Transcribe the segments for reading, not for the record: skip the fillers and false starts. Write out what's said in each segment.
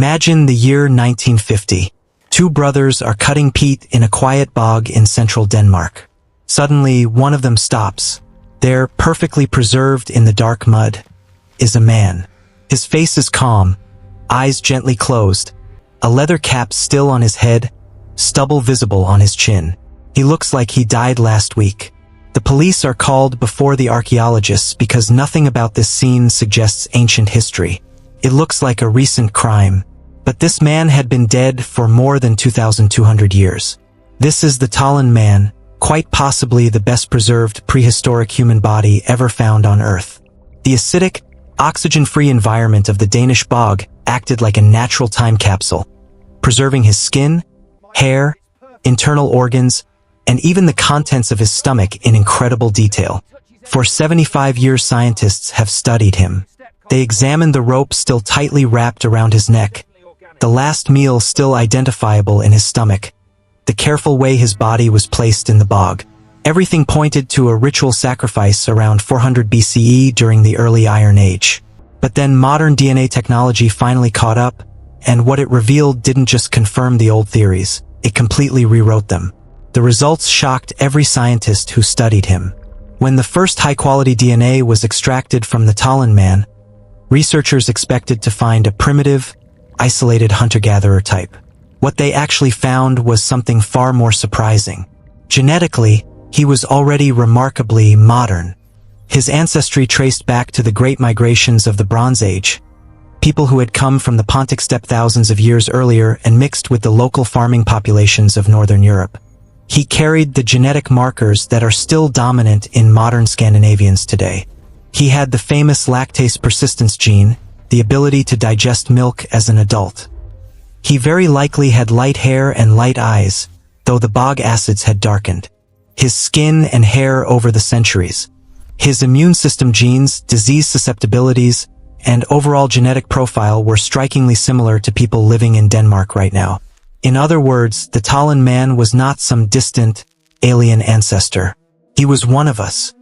Imagine the year 1950. Two brothers are cutting peat in a quiet bog in central Denmark. Suddenly, one of them stops. There, perfectly preserved in the dark mud, is a man. His face is calm, eyes gently closed, a leather cap still on his head, stubble visible on his chin. He looks like he died last week. The police are called before the archaeologists because nothing about this scene suggests ancient history. It looks like a recent crime. But this man had been dead for more than 2,200 years. This is the Tollund Man, quite possibly the best preserved prehistoric human body ever found on Earth. The acidic, oxygen-free environment of the Danish bog acted like a natural time capsule, preserving his skin, hair, internal organs, and even the contents of his stomach in incredible detail. For 75 years, scientists have studied him. They examined the rope still tightly wrapped around his neck, the last meal still identifiable in his stomach, the careful way his body was placed in the bog. Everything pointed to a ritual sacrifice around 400 BCE during the early Iron Age. But then modern DNA technology finally caught up, and what it revealed didn't just confirm the old theories, it completely rewrote them. The results shocked every scientist who studied him. When the first high-quality DNA was extracted from the Tollund Man, researchers expected to find a primitive, isolated hunter-gatherer type. What they actually found was something far more surprising. Genetically, he was already remarkably modern. His ancestry traced back to the great migrations of the Bronze Age, people who had come from the Pontic steppe thousands of years earlier and mixed with the local farming populations of Northern Europe. He carried the genetic markers that are still dominant in modern Scandinavians today. He had the famous lactase persistence gene, the ability to digest milk as an adult. He very likely had light hair and light eyes, though the bog acids had darkened his skin and hair over the centuries. His immune system genes, disease susceptibilities, and overall genetic profile were strikingly similar to people living in Denmark right now. In other words, the Tollund Man was not some distant, alien ancestor. He was one of us.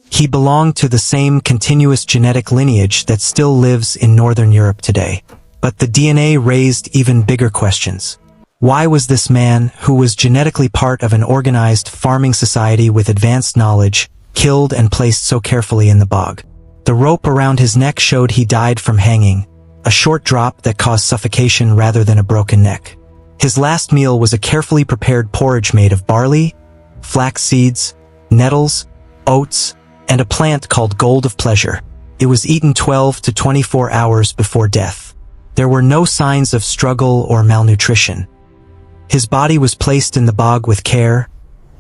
He belonged to the same continuous genetic lineage that still lives in Northern Europe today. But the DNA raised even bigger questions. Why was this man, who was genetically part of an organized farming society with advanced knowledge, killed and placed so carefully in the bog? The rope around his neck showed he died from hanging, a short drop that caused suffocation rather than a broken neck. His last meal was a carefully prepared porridge made of barley, flax seeds, nettles, oats, and a plant called gold of pleasure. It was eaten 12 to 24 hours before death. There were no signs of struggle or malnutrition. His body was placed in the bog with care,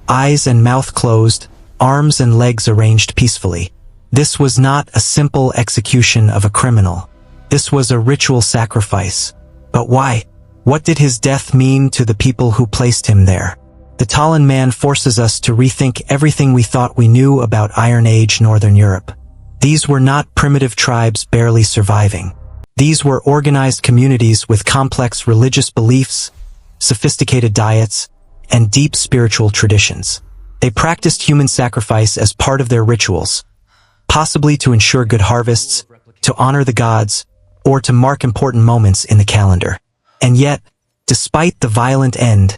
eyes and mouth closed, arms and legs arranged peacefully. This was not a simple execution of a criminal. This was a ritual sacrifice. But why? What did his death mean to the people who placed him there? The Tollund Man forces us to rethink everything we thought we knew about Iron Age Northern Europe. These were not primitive tribes barely surviving. These were organized communities with complex religious beliefs, sophisticated diets, and deep spiritual traditions. They practiced human sacrifice as part of their rituals, possibly to ensure good harvests, to honor the gods, or to mark important moments in the calendar. And yet, despite the violent end,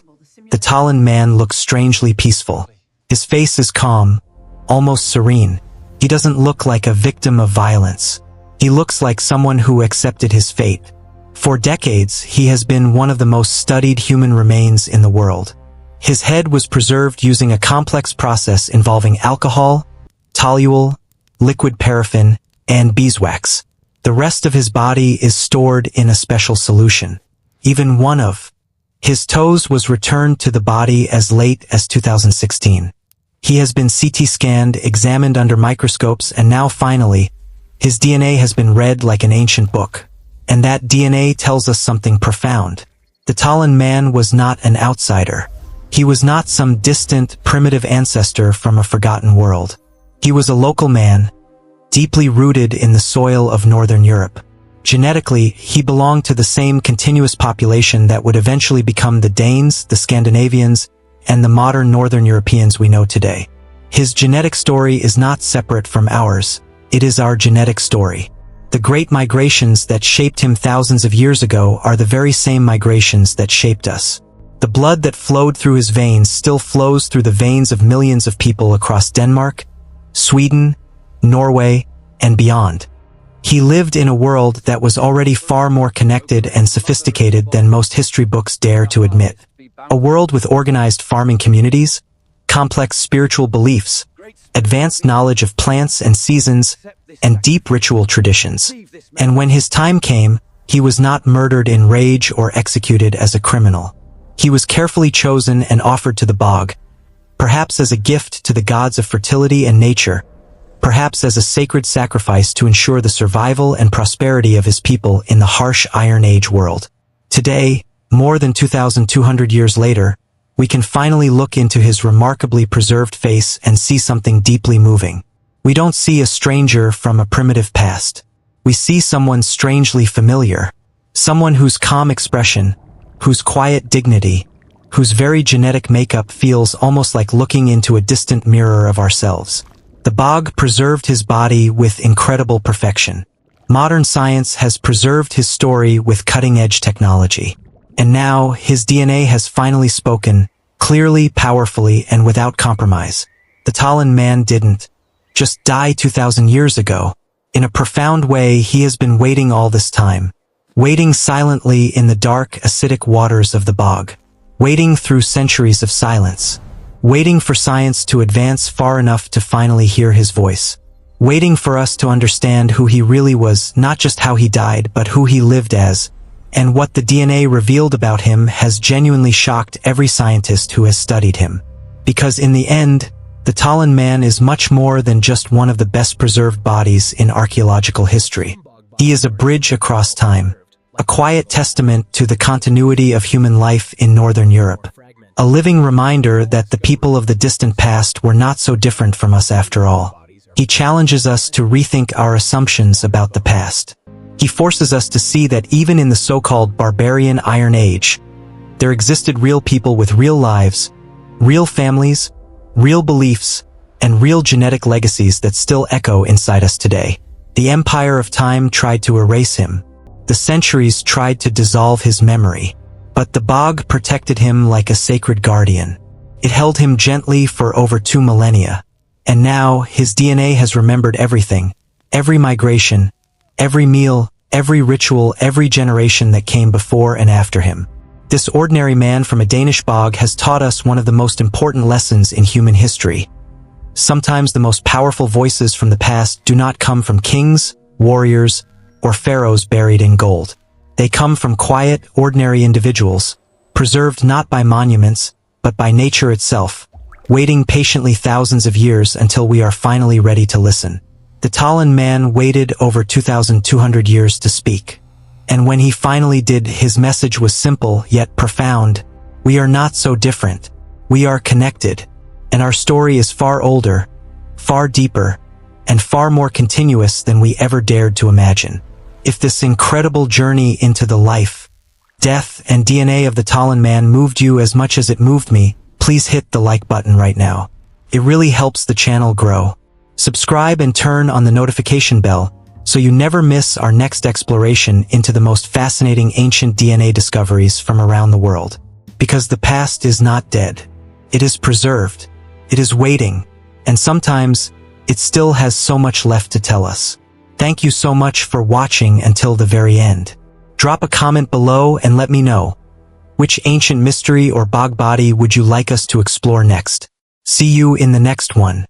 the Tollund Man looks strangely peaceful. His face is calm, almost serene. He doesn't look like a victim of violence. He looks like someone who accepted his fate. For decades, he has been one of the most studied human remains in the world. His head was preserved using a complex process involving alcohol, toluol, liquid paraffin, and beeswax. The rest of his body is stored in a special solution. Even one of his toes was returned to the body as late as 2016. He has been CT scanned, examined under microscopes, and now finally, his DNA has been read like an ancient book. And that DNA tells us something profound. The Tollund Man was not an outsider. He was not some distant, primitive ancestor from a forgotten world. He was a local man, deeply rooted in the soil of Northern Europe. Genetically, he belonged to the same continuous population that would eventually become the Danes, the Scandinavians, and the modern Northern Europeans we know today. His genetic story is not separate from ours. It is our genetic story. The great migrations that shaped him thousands of years ago are the very same migrations that shaped us. The blood that flowed through his veins still flows through the veins of millions of people across Denmark, Sweden, Norway, and beyond. He lived in a world that was already far more connected and sophisticated than most history books dare to admit. A world with organized farming communities, complex spiritual beliefs, advanced knowledge of plants and seasons, and deep ritual traditions. And when his time came, he was not murdered in rage or executed as a criminal. He was carefully chosen and offered to the bog, perhaps as a gift to the gods of fertility and nature, perhaps as a sacred sacrifice to ensure the survival and prosperity of his people in the harsh Iron Age world. Today, more than 2,200 years later, we can finally look into his remarkably preserved face and see something deeply moving. We don't see a stranger from a primitive past. We see someone strangely familiar, someone whose calm expression, whose quiet dignity, whose very genetic makeup feels almost like looking into a distant mirror of ourselves. The bog preserved his body with incredible perfection. Modern science has preserved his story with cutting-edge technology. And now, his DNA has finally spoken, clearly, powerfully, and without compromise. The Tollund Man didn't just die 2,000 years ago. In a profound way, he has been waiting all this time. Waiting silently in the dark, acidic waters of the bog. Waiting through centuries of silence. Waiting for science to advance far enough to finally hear his voice. Waiting for us to understand who he really was, not just how he died, but who he lived as. And what the DNA revealed about him has genuinely shocked every scientist who has studied him. Because in the end, the Tollund Man is much more than just one of the best preserved bodies in archaeological history. He is a bridge across time. A quiet testament to the continuity of human life in Northern Europe. A living reminder that the people of the distant past were not so different from us after all. He challenges us to rethink our assumptions about the past. He forces us to see that even in the so-called barbarian Iron Age, there existed real people with real lives, real families, real beliefs, and real genetic legacies that still echo inside us today. The empire of time tried to erase him. The centuries tried to dissolve his memory. But the bog protected him like a sacred guardian. It held him gently for over 2 millennia. And now, his DNA has remembered everything. Every migration, every meal, every ritual, every generation that came before and after him. This ordinary man from a Danish bog has taught us one of the most important lessons in human history. Sometimes the most powerful voices from the past do not come from kings, warriors, or pharaohs buried in gold. They come from quiet, ordinary individuals, preserved not by monuments, but by nature itself, waiting patiently thousands of years until we are finally ready to listen. The Tollund Man waited over 2,200 years to speak. And when he finally did, his message was simple yet profound. We are not so different. We are connected. And our story is far older, far deeper, and far more continuous than we ever dared to imagine. If this incredible journey into the life, death, and DNA of the Tollund Man moved you as much as it moved me, please hit the like button right now. It really helps the channel grow. Subscribe and turn on the notification bell so you never miss our next exploration into the most fascinating ancient DNA discoveries from around the world. Because the past is not dead. It is preserved. It is waiting. And sometimes, it still has so much left to tell us. Thank you so much for watching until the very end. Drop a comment below and let me know. Which ancient mystery or bog body would you like us to explore next? See you in the next one.